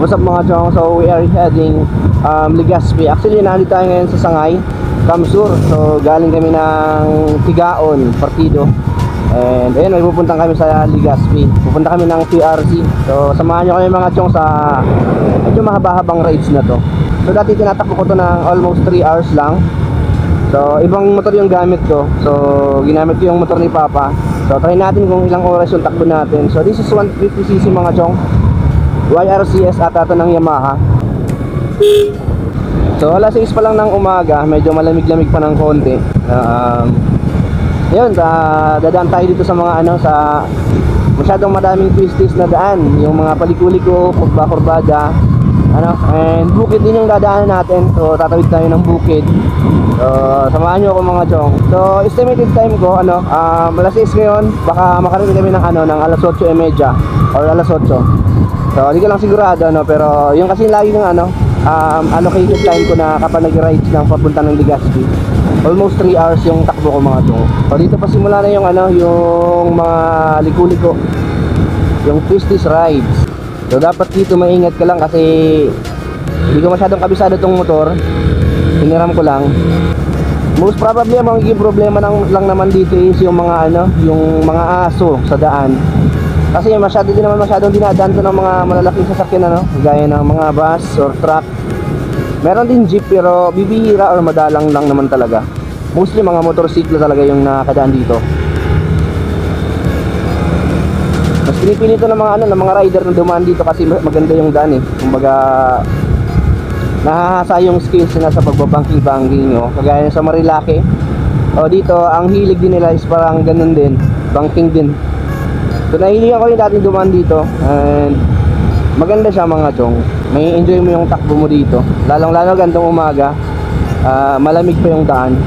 What's up mga chong? So we are heading Legazpi. Actually nandito tayo ngayon sa Sangay, Kamsur. So galing kami ng Tigaon, Partido. And ayun, may pupuntang kami sa Legazpi. Pupunta kami ng PRC. So samahan nyo kami mga chong sa medyo mahaba-habang rides na to. So dati tinatakbo ko to ng almost 3 hours lang. So ibang motor yung gamit ko. So ginamit ko yung motor ni Papa. So try natin kung ilang oras yung takbo natin. So this is 150cc mga chong, YRCS ata ito ng Yamaha. So alas 6 pa lang ng umaga, medyo malamig-lamig pa ng konti. Yun, dadaan tayo dito sa mga sa masyadong madaming twisties na daan, yung mga paliko-liko, kurba-kurbada, and bukid din yung dadaanan natin. So tatawid tayo ng bukid. So samahan nyo ako mga chong. So estimated time ko alas 6 ngayon, baka makarating kami ng alas 8:30 or alas 8. So hindi ko lang sigurado pero yung kasi lagi ng allocated time ko na kapag nag-rides ng papunta ng Legazpi, almost 3 hours yung takbo ko mga chong. So dito pa simula na yung yung mga liko-liko, yung twisties rides. So dapat dito maingat ka lang kasi hindi ko masyadong kabisado tong motor. Hiniram ko lang. Most probably ang magiging problema lang naman dito is yung mga yung mga aso sa daan. Kasi masyadong dinadaan to ng mga malalaking sasakyan gaya ng mga bus or truck. Meron din jeep pero bibihira or madalang lang naman talaga. Mostly mga motorsiklo talaga yung nakakadaan dito. Mas pinipili ito ng mga ng mga rider na dumaan dito kasi maganda yung daan Kumbaga nahahasa yung skills na sa pagbabangking-bangking kagaya sa Marilake. O dito ang hilig din nila is parang ganun din, banking din. So nahiligan ko rin dati dumaan dito and maganda siya mga chong. May enjoy mo yung takbo mo dito, lalong-lalo gantong umaga. Malamig pa yung daan.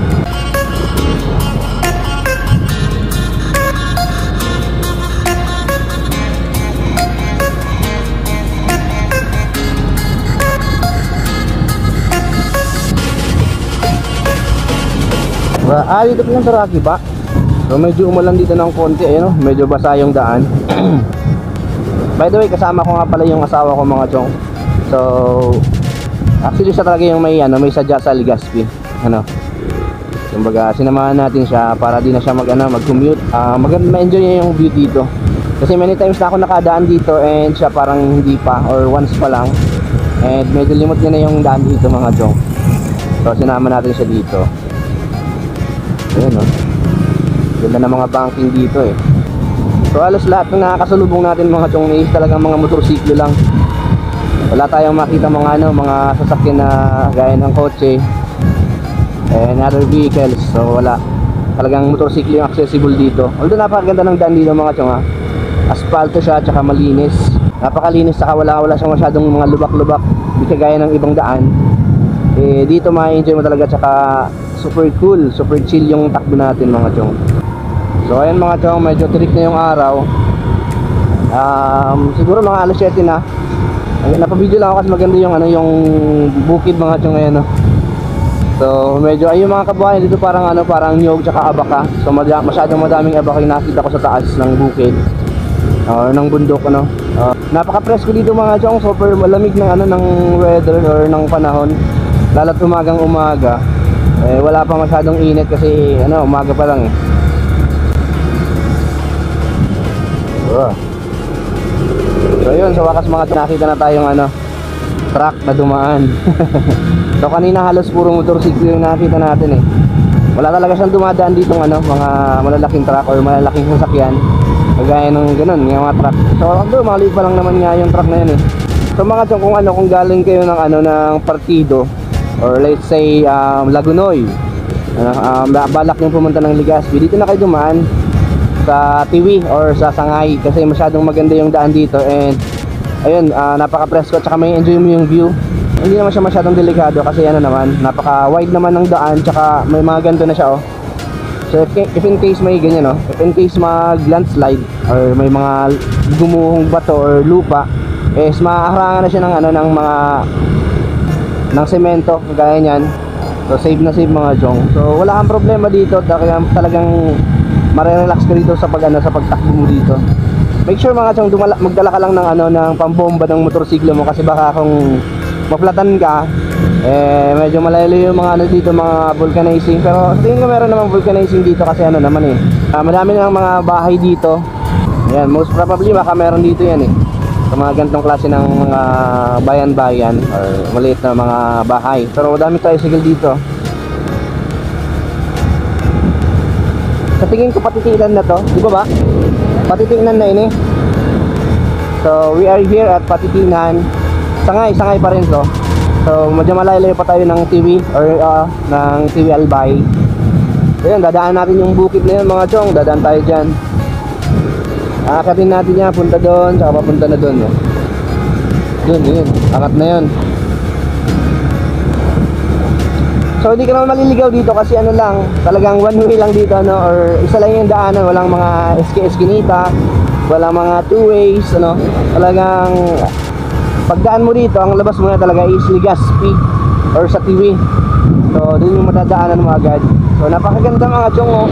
Dito pa yung Taraki pa. So medyo umulan dito ng konti, medyo basa yung daan. By the way, kasama ko nga pala yung asawa ko mga chong. So actually siya talaga yung may sadya sa Legazpi. Kumbaga sinamahan natin siya para di na siya mag-commute. Ma-enjoy niya yung view dito. Kasi many times na ako nakadaan dito and siya parang hindi pa or once pa lang. And medyo limot niya na yung daan dito mga chong. So sinama natin siya dito. Ayun ganda ng mga banking dito So alos lahat ng nakakasalubong natin mga chong is talagang mga motorsiklo lang. Wala tayong makita mga sasakyan na gaya ng kotse and other vehicles. So wala, talagang motorsiklo yung accessible dito. Although napakaganda ng daan dito mga chong Aspalto siya tsaka malinis, napakalinis, saka wala siyang masyadong mga lubak-lubak, di kagaya ng ibang daan. Dito ma-enjoy mo talaga, tsaka super cool, super chill yung takbo natin mga chong. So ayan mga chong, medyo tirik na yung araw. Siguro mga alas 7 na. Napabideo lang ako kasi maganda yung yung bukid mga chong ngayon So medyo yung mga kabuhayan dito parang nyog tsaka abaka. So masyadong madaming abaka yung nakita ko sa taas ng bukid ng bundok napaka-presko dito mga chong. Super malamig ng weather or ng panahon, lalo't umagang-umaga. Wala pa masyadong init kasi umaga pa lang So yun, sa wakas mga nakita na tayong truck na dumaan. So kanina halos puro motorsiklo yung nakita natin Wala talaga siyang dumadaan dito mga malalaking truck or malalaking sasakyan kagaya ng ganun, yung mga truck. So maliit pa lang naman nga yung truck na yun So mga chong, kung galing kayo ng Partido or let's say Lagunoy, balak nyo pumunta ng Legazpi, dito na kayo dumaan sa Tiwi or sa Sangay kasi masyadong maganda yung daan dito and ayun, napaka-presko tsaka may enjoy mo yung view. Hindi naman siya masyadong delikado kasi napaka-wide naman ng daan tsaka may mga ganito na siya So if in case may ganyan if in case mag-landslide or may mga gumuhong bato or lupa, maaharangan na siya ng semento gaya niyan. So save na save mga chong. So wala kang problema dito, talagang mare-relax ka dito sa pagtakbo mo dito. make sure mga chong magdala ka lang ng ano, ng pambomba ng motorsiklo mo, kasi baka kung maplatan ka, medyo malayo yung mga ano dito, mga vulcanizing. Pero sa tingin ko meron naman vulcanizing dito, kasi ano naman madami ng mga bahay dito. Ayan, most probably baka meron dito yan sa mga ganitong klase ng mga bayan-bayan or maliit na mga bahay. Pero madami tricycle dito. Sa tingin ko patitingnan na to, di ba ba? Patitingnan na So we are here at Patitingnan. Sangay pa rin to. So medyo malayo pa tayo ng TV or ng TV Albay. So yun, dadaan natin yung bukid na yun mga chong. Dadaan tayo dyan. Aakatin natin yan, punta doon, saka papunta na doon. Yun, akat na yun. So hindi ka naman maliligaw dito, kasi ano lang, talagang one way lang dito, or isa lang yung daanan, walang mga eskinita, walang mga two ways, talagang pagdaan mo dito, ang labas mo na talaga is Legazpi or sa TV. So doon yung matadaanan mo agad. So napakaganda mga chong.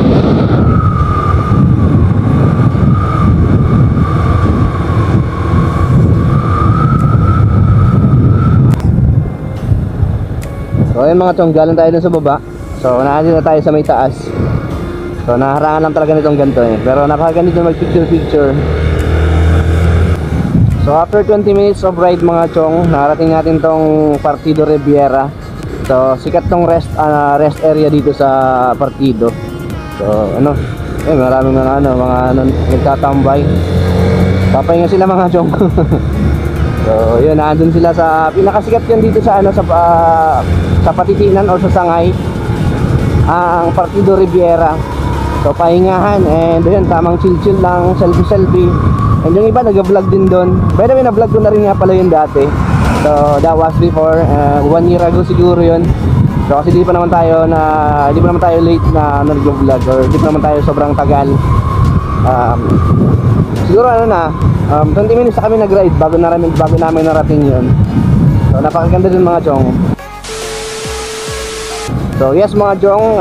So ayun mga chong, galing tayo dun sa baba. So nandito na tayo sa may taas. So naharangan lang talaga nitong ganito pero napakaganda dito mag picture. So after 20 minutes of ride mga chong, narating natin tong Partido Riviera. So sikat tong rest area dito sa Partido. So maraming mga nagtatambay. Papahinga sila mga chong. So yun, nandun sila sa pinakasikat yan dito sa sa Patitingnan or sa Sangay, ang Partido Riviera. So pahingahan, and yun, tamang chill lang, selfie. And yung iba nag-vlog din doon. By the way, na-vlog ko na rin nga pala yun dati. So that was before 1 year ago siguro yun. So kasi di pa naman tayo late na nag-vlog, or di pa naman tayo sobrang tagal. Siguro 20 minutes na kami nag-ride bago namin narating yun. So napakaganda din mga chong. So yes mga chong,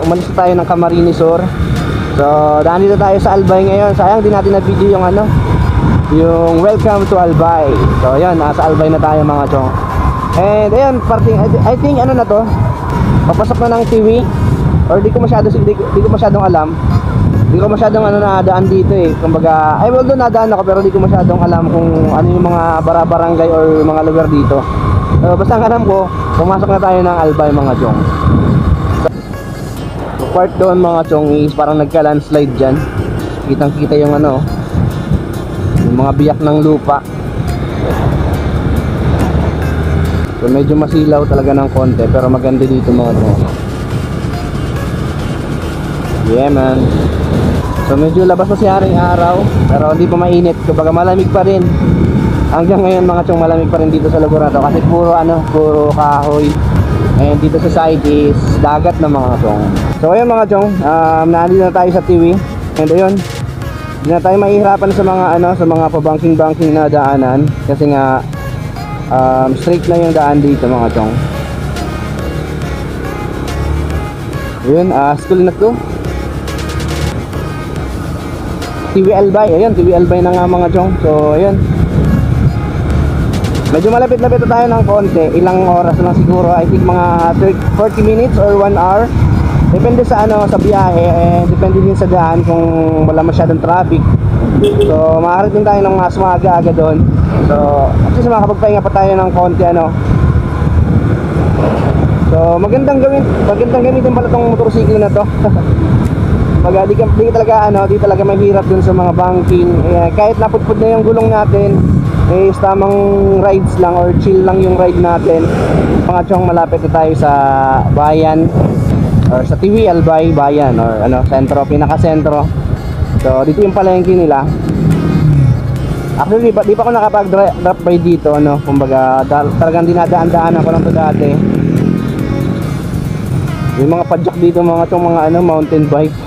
umalis tayo ng Camarines Sur. So daan dito tayo sa Albay ngayon. Sayang din natin na-video yung welcome to Albay. So yan, nasa Albay na tayo mga chong. And ayun, I think na to, papasok na ng TV, or di ko masyadong alam. Hindi ko masyadong nadaan dito kumbaga, although nadaan ako, pero di ko masyadong alam kung ano yung mga barangay or mga lugar dito. Basta ang alam ko, pumasok na tayo ng Albay mga chong. So part doon mga chong is parang nagka-landslide dyan. Kitang kita yung yung mga biyak ng lupa. So medyo masilaw talaga ng konti, pero maganda dito mga chong. Yeah man. So medyo labas na si haring araw, pero hindi pa mainit, kumbaga malamig pa rin. Hanggang ngayon mga chong, malamig pa rin dito sa lugar na to, kasi puro kahoy. And dito sa side is dagat na mga chong. So ayun mga chong, nandito na tayo sa TV. And ayun, hindi na tayo mahihirapan sa mga pabangking na daanan, kasi nga straight na yung daan dito mga chong. Ayun, school na to, TV Albay. Ayun, TV Albay na nga mga chong. So ayun, medyo malapit-lapit na tayo ng konti. Ilang oras na lang siguro, I think mga 40 minutes or 1 hour. Depende sa sa biyahe, depende din sa daan kung wala masyadong traffic. So makakarating tayo ng mas maaga doon. So at least makakapagpahinga pa tayo ng konti So magandang gamitin pala tong motorsiklo na to. Pag di talaga mahirap dun sa mga banking. Kahit napudpud na yung gulong natin, is tamang rides lang or chill lang yung ride natin. Mga chong, malapit na tayo sa bayan or sa TV Albay bayan, or sentro, pinaka-sentro. So dito yung palengke nila. Actually di pa ako nakapag-drop by dito, kumbaga talagang dinadaan-daanan ko lang to dati. Yung mga padjak dito mga chong, mga mountain bike.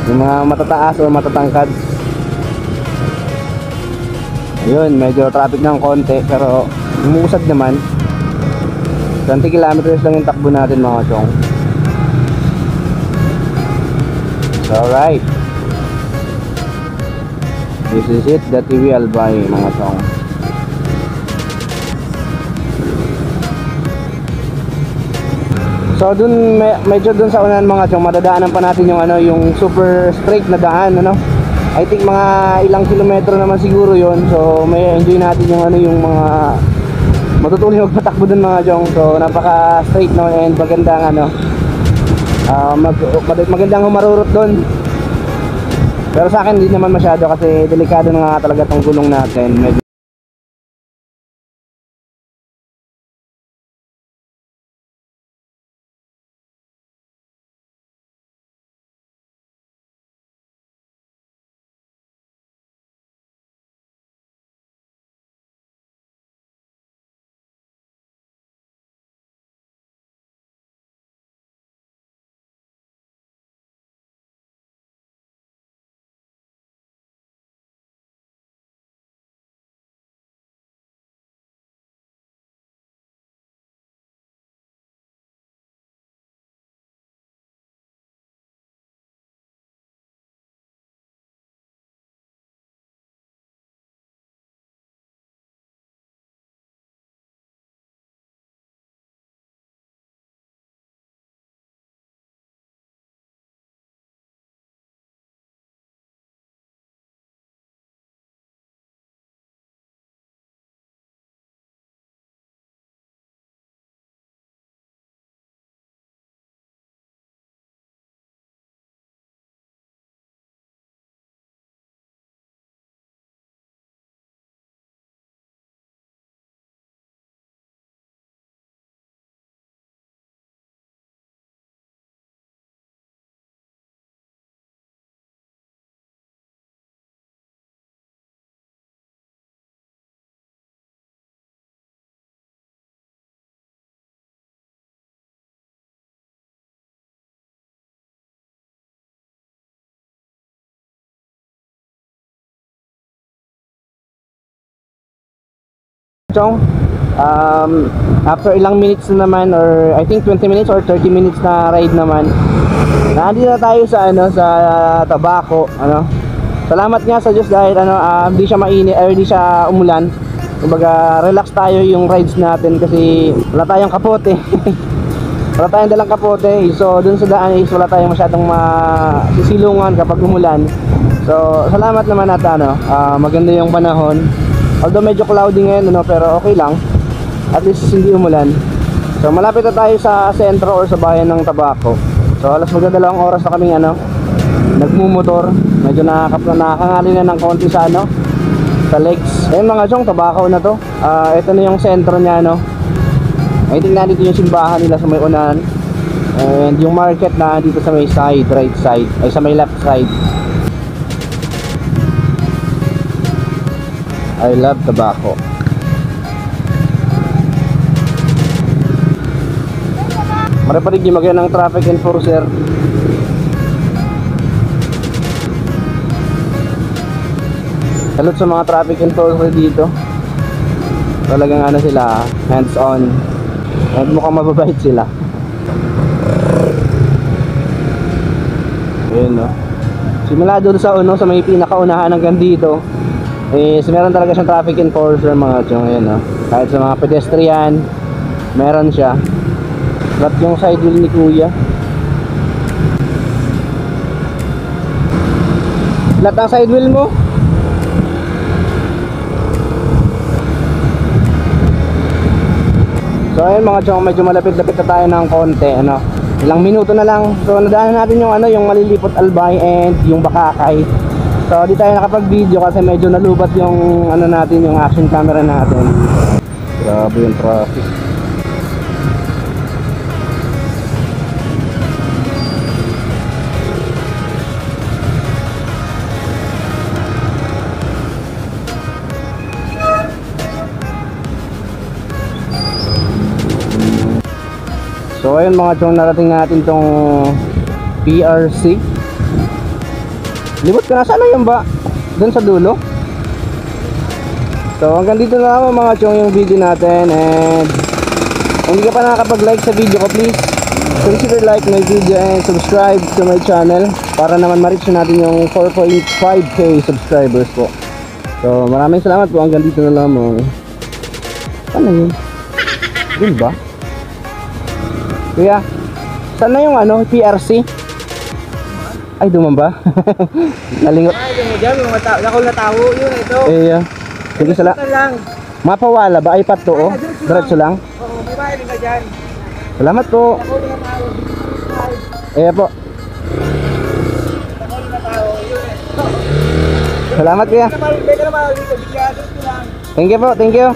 Yung mga matataas o matatangkad. Ayun, medyo traffic ng konti, pero umuusad naman. 20 kilometers lang yung takbo natin mga chong. Alright. This is it, the TV Albay mga chong. So dun medyo dun sa unahan mga chong, madadaanan pa natin yung ano, yung super straight na daan, ano. I think mga ilang kilometro naman siguro yon. So may enjoy natin yung ano, yung mga matutuloy magpatakbo dun mga chong. So napaka straight no, and magandang ano, magandang humarurot dun. Pero sa akin hindi naman masyado kasi delikado na nga talaga tong gulong natin. Medyo chong, after ilang minutes na naman, or I think 20 minutes or 30 minutes na ride naman, nandito na tayo sa ano, sa Tabaco, ano. Salamat nga sa Diyos dahil ano, hindi siya mainit, hindi siya umulan. Kumbaga relax tayo yung rides natin kasi wala tayong kapote. Wala tayong dalang kapote. So dun sa daan is wala tayong masyadong masisilungan kapag umulan. So salamat naman at ano, maganda yung panahon. Although medyo cloudy ngayon, ano, pero okay lang. At least hindi umulan. So malapit na tayo sa sentro or sa bayan ng Tabaco. So alas magdadalawang oras na kaming ano, nagmumotor. Medyo nakakangali na ng konti sa ano, sa legs. Ayun mga chong, Tabaco na to. Ito na yung sentro niya, no. I think nandito yung simbahan nila sa may unahan. And yung market na dito sa may side, right side, ay sa may left side. I love Tabaco. Mariparig yung magyan ng traffic enforcer. Salute sa mga traffic enforcer dito. Talagang ano sila, hands on. And mukhang mababait sila. Ayun, no. Simula doon sa uno, sa may pinakaunahan hanggang dito, meron talaga siyang traffic enforcer mga chong. Ayun, no. Kahit sa mga pedestrian, meron siya. Flat yung side wheel ni kuya. Flat ang side wheel mo. So ayun mga chong, medyo malapit-lapit na tayo ng konti, ano. Ilang minuto na lang. So nadaanan natin yung ano, yung Malilipot Albay and yung Bakakay. So di tayo nakapag-video kasi medyo nalubat yung ano natin, yung action camera natin. Grabe yung traffic. So ayun mga chong, narating natin tong PRC. Libot ka na, sana yun ba? Doon sa dulo. So hanggang dito na lang mga chong yung video natin. And kung hindi ka pa nakakapag-like sa video ko, please consider like my video and subscribe to my channel para naman ma-reach natin yung 4.5k subscribers po. So maraming salamat po, hanggang dito na lamang. Ano yun? Dun ba? Kuya, saan na yung ano, PRC? Ay, duman ba? Nalingot. Ay, yung dyan, yung nakul na tao, yun ito. Eh, sige sala. Ito lang. Mapawala ba? Ay, pato, oh. Diretso lang. Oo, may bahay ka dyan. Salamat po. Nakul na tao. Eh po. Nakul na tao, yun Salamat kuya. Beka naman, dito, bigyan. Dito lang. Thank you po, thank you.